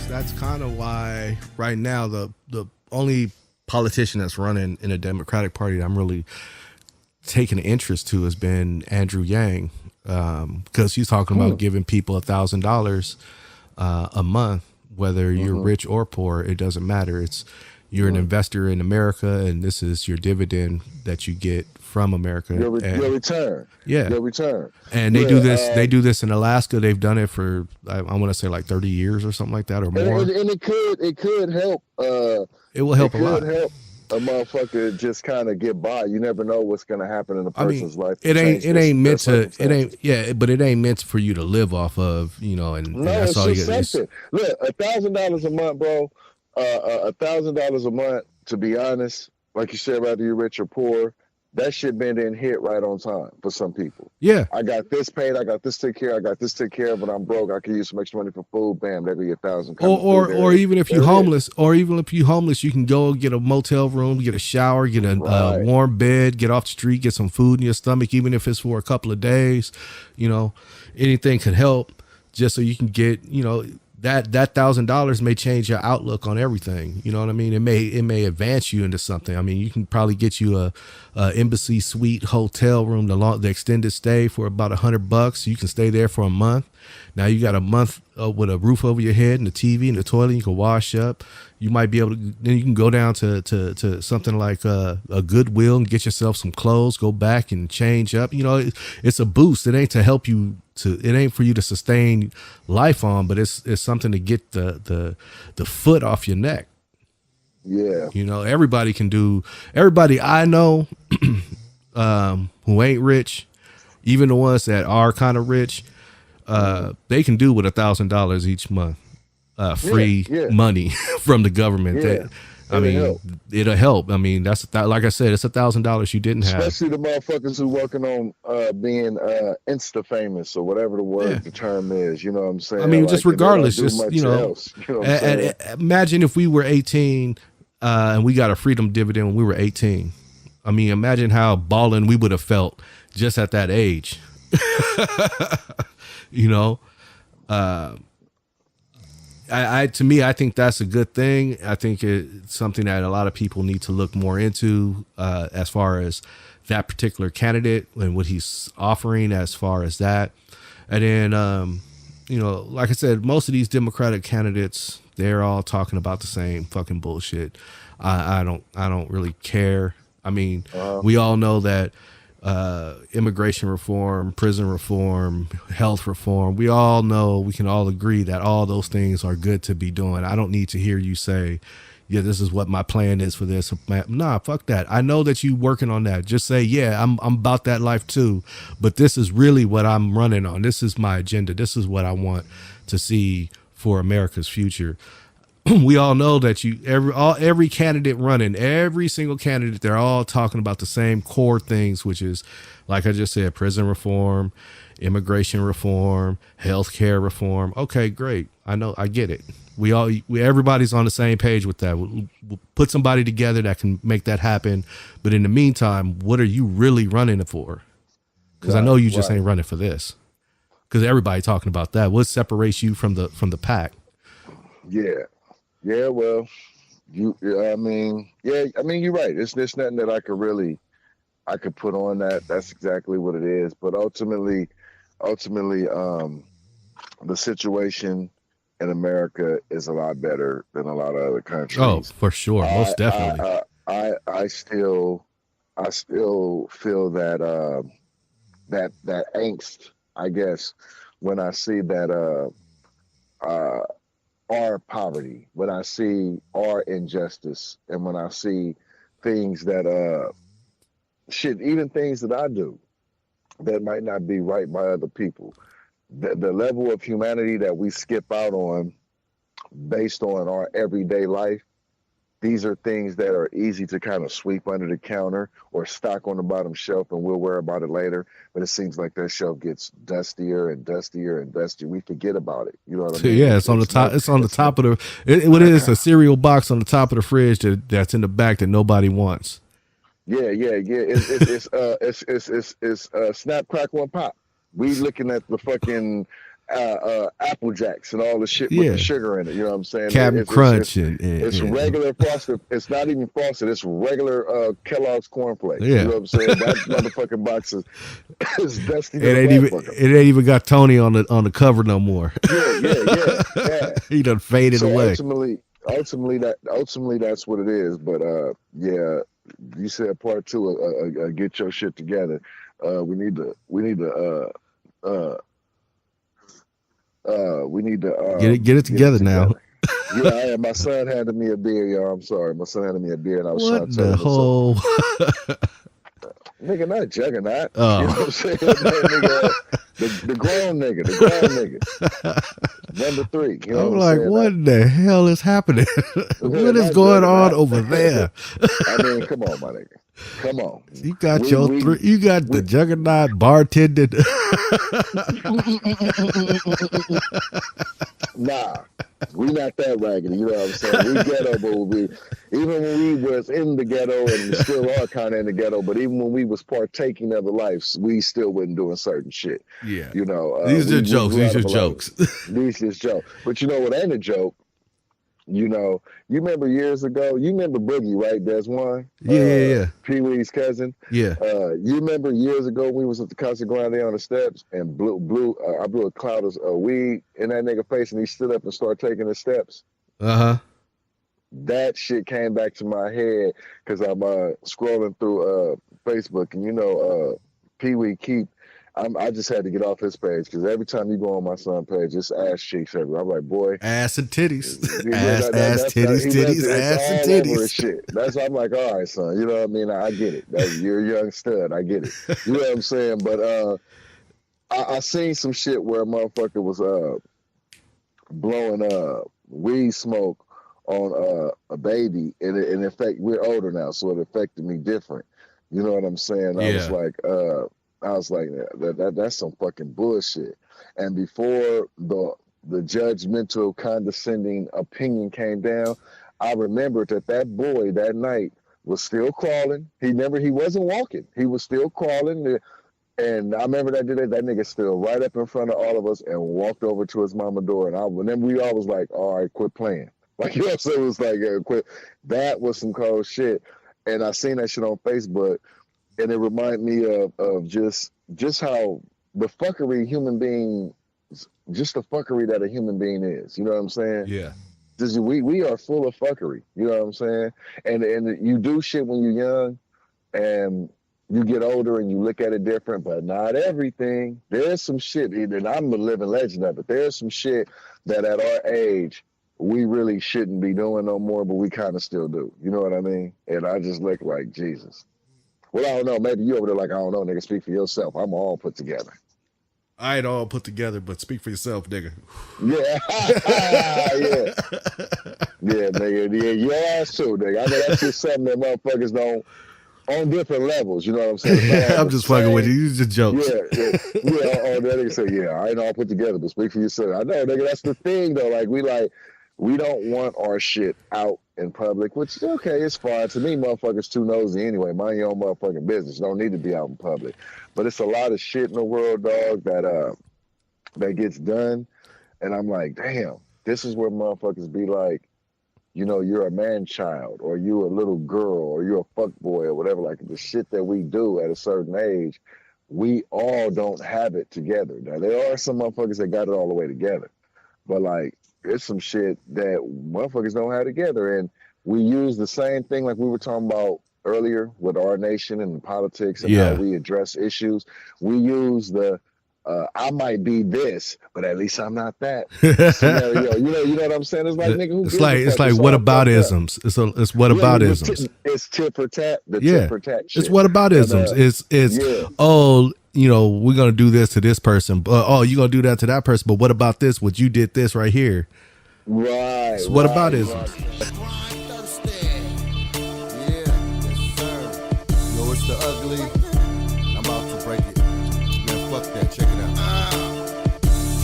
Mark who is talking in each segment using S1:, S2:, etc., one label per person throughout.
S1: that's kind of why right now the only politician that's running in a Democratic Party that I'm really taking an interest to has been Andrew Yang, because he's talking about giving people $1,000 a month, whether you're rich or poor. It doesn't matter. It's you're an investor in America, and this is your dividend that you get from America.
S2: Your return.
S1: Yeah,
S2: your return.
S1: And they do this. They do this in Alaska. They've done it for I want to say like 30 years or something like that, or more.
S2: And it could help.
S1: It will help a lot.
S2: Help a motherfucker just kind of get by. You never know what's going to happen in a person's life.
S1: It ain't meant to. It ain't. Yeah, but it ain't meant for you to live off of. You know, and that's all you get.
S2: Look, $1,000 a month, bro. $1,000 a month. To be honest, like you said, whether you're rich or poor, that shit been in hit right on time for some people.
S1: Yeah.
S2: I got this paid. I got this take care. I got this take care of. But I'm broke. I can use some extra money for food. Bam, there go your $1,000.
S1: Or even if you're homeless, you can go get a motel room, get a shower, get a warm bed, get off the street, get some food in your stomach, even if it's for a couple of days. You know, anything could help, just so you can get, you know, that $1,000 may change your outlook on everything. You know what I mean? It may advance you into something. I mean, you can probably get you a embassy suite hotel room, the extended stay for about $100. You can stay there for a month. Now you got a month with a roof over your head and a TV and a toilet. You can wash up. You might be able to. Then you can go down to something like a Goodwill and get yourself some clothes. Go back and change up. You know, it's a boost. It ain't to help you. It ain't for you to sustain life on, but it's something to get the foot off your neck.
S2: Yeah.
S1: You know, everybody can do. Everybody I know who ain't rich, even the ones that are kind of rich, they can do with $1,000 each month, free money from the government.
S2: Yeah.
S1: It'll help. I mean, like I said, it's $1,000 you didn't have.
S2: Especially the motherfuckers who working on being Insta famous or whatever the term is. You know what I'm saying?
S1: I mean, just regardless, just you know and imagine if we were 18 and we got a freedom dividend when we were 18. I mean, imagine how balling we would have felt just at that age. You know, to me, I think that's a good thing. I think it's something that a lot of people need to look more into as far as that particular candidate and what he's offering as far as that. And then, you know, like I said, most of these Democratic candidates, they're all talking about the same fucking bullshit. I don't really care. I mean, we all know that immigration reform, prison reform, health reform, we all know, we can all agree that all those things are good to be doing. I don't need to hear you say, yeah, this is what my plan is for this. Nah, fuck that. I know that you working on that. Just say, yeah, I'm about that life too, but this is really what I'm running on. This is my agenda. This is what I want to see for America's future. We all know that every candidate running, every single candidate, they're all talking about the same core things, which is, like I just said, prison reform, immigration reform, healthcare reform. Okay, great. I know, I get it. Everybody's on the same page with that. We'll put somebody together that can make that happen. But in the meantime, what are you really running it for? Because I know you just ain't running for this. Because everybody talking about that. What separates you from the pack?
S2: Yeah. Yeah, well, I mean, you're right. There's nothing that I could put on that. That's exactly what it is. But ultimately, the situation in America is a lot better than a lot of other countries.
S1: Oh, for sure, most definitely.
S2: I still feel that that angst, I guess, when I see that our poverty, when I see our injustice, and when I see things that even things that I do that might not be right by other people, the level of humanity that we skip out on based on our everyday life, these are things that are easy to kind of sweep under the counter or stock on the bottom shelf, and we'll worry about it later. But it seems like that shelf gets dustier and dustier and dustier. We forget about it. You know what I mean?
S1: Yeah, it's on the top. It's on the top of the. What it is, a cereal box on the top of the fridge that's in the back that nobody wants.
S2: Yeah. It's snap, crackle, and pop. We looking at the fucking Apple Jacks and all the shit with the
S1: Yeah.
S2: sugar in it. You know what I'm saying?
S1: Captain Crunch
S2: It's
S1: and
S2: regular frosted. It's not even frosted. It's regular Kellogg's cornflakes. You
S1: yeah.
S2: know what I'm saying? That motherfucking box is dusty to
S1: It
S2: the
S1: ain't even
S2: motherfucker.
S1: it ain't even got Tony on the cover no more.
S2: Yeah.
S1: He done faded
S2: So
S1: away.
S2: ultimately that's what it is. But yeah, you said part two. Get your shit together. We need to
S1: Get it
S2: get it
S1: together now.
S2: together. Yeah, my son handed me a beer, y'all. I'm sorry. My son handed me a beer, and I was trying
S1: What
S2: to tell
S1: the
S2: him it's something.
S1: whole
S2: Nigga, not juggernaut.
S1: Oh.
S2: You know what I'm saying? Nigga, the grown nigga. Number 3. You know
S1: I'm
S2: what
S1: like,
S2: I'm saying?
S1: what the hell is happening? What is going on over there?
S2: I mean, come on, my nigga. Come on.
S1: You got you got the juggernaut bartended.
S2: Nah, we not that raggedy. You know what I'm saying? We ghetto, but even when we was in the ghetto and we still are kind of in the ghetto, but even when we was partaking of the lives, we still wasn't doing certain shit.
S1: Yeah.
S2: You know,
S1: These are jokes. These are jokes.
S2: These just jokes. But you know what ain't a joke? You know, you remember years ago, you remember Boogie, right? There's one.
S1: Yeah.
S2: Pee Wee's cousin.
S1: Yeah.
S2: You remember years ago we was at the Casa Grande on the steps and I blew a cloud of weed in that nigga face and he stood up and started taking the steps.
S1: Uh-huh.
S2: That shit came back to my head because I'm scrolling through Facebook and you know Pee Wee keep I just had to get off his page because every time you go on my son's page, it's ass cheeks everywhere. I'm like, boy,
S1: ass and titties,
S2: ass,
S1: titties, ass and titties.
S2: Over shit. That's I'm like, all right, son. You know what I mean? I get it. You're a young stud. I get it. You know what I'm saying? But I seen some shit where a motherfucker was blowing weed smoke on a baby, and in fact, we're older now, so it affected me different. You know what I'm saying?
S1: Yeah.
S2: I was like, that's some fucking bullshit. And before the judgmental, condescending opinion came down, I remembered that boy that night was still crawling. He wasn't walking. He was still crawling. And I remember that nigga still right up in front of all of us and walked over to his mama door. And then we all was like, all right, quit playing. Like, you know what I'm saying? It was like, quit. That was some cold shit. And I seen that shit on Facebook. And it reminded me of just how the fuckery just the fuckery that a human being is. You know what I'm saying?
S1: Yeah.
S2: We are full of fuckery. You know what I'm saying? And you do shit when you're young, and you get older and you look at it different, but not everything. There's some shit, and I'm a living legend of it. There's some shit that at our age we really shouldn't be doing no more, but we kind of still do. You know what I mean? And I just look like Jesus. Well, I don't know. Maybe you over there like, I don't know, nigga. Speak for yourself. I'm all put together.
S1: I ain't all put together, but speak for yourself, nigga.
S2: Yeah. Yeah, nigga. Yeah, your ass too, nigga. I know that's just something that motherfuckers don't, on different levels. You know what I'm saying?
S1: I'm just fucking with you. These are jokes.
S2: Yeah. Oh, that nigga say, yeah, I ain't all put together, but speak for yourself. I know, nigga. That's the thing, though. Like, we don't want our shit out in public, which is okay, it's fine. To me, motherfuckers too nosy anyway. Mind your own motherfucking business. Don't need to be out in public. But it's a lot of shit in the world, dog, that gets done. And I'm like, damn, this is where motherfuckers be like, you know, you're a man child, or you're a little girl, or you're a fuck boy, or whatever. Like the shit that we do at a certain age, we all don't have it together. Now, there are some motherfuckers that got it all the way together. But like, it's some shit that motherfuckers don't have together. And we use the same thing like we were talking about earlier with our nation and politics and how we address issues. We use the I might be this, but at least I'm not that scenario. You know what I'm saying? It's like, nigga, who gives a fuck?
S1: It's like what about isms? It's what about isms?
S2: It's tit for tat. The tit for tat shit.
S1: It's what about isms? Oh, you know, we're gonna do this to this person, but oh, you're gonna do that to that person. But what about this? What you did this right here?
S2: Right.
S1: So what about isms?
S3: Yo, it's the ugly. I'm about to break it. Man, fuck that. Check it out.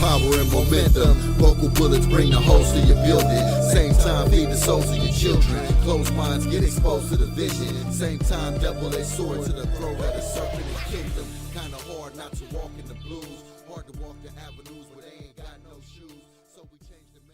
S3: Power and momentum. Vocal bullets bring the host to your building. Same time, feed the souls of your children. Closed minds get exposed to the vision. Same time, double-edged sword to the throat of the serpent and kill them. Kinda hard not to walk in the blues. Hard to walk the avenues where they ain't got shoes. So we changed the mental.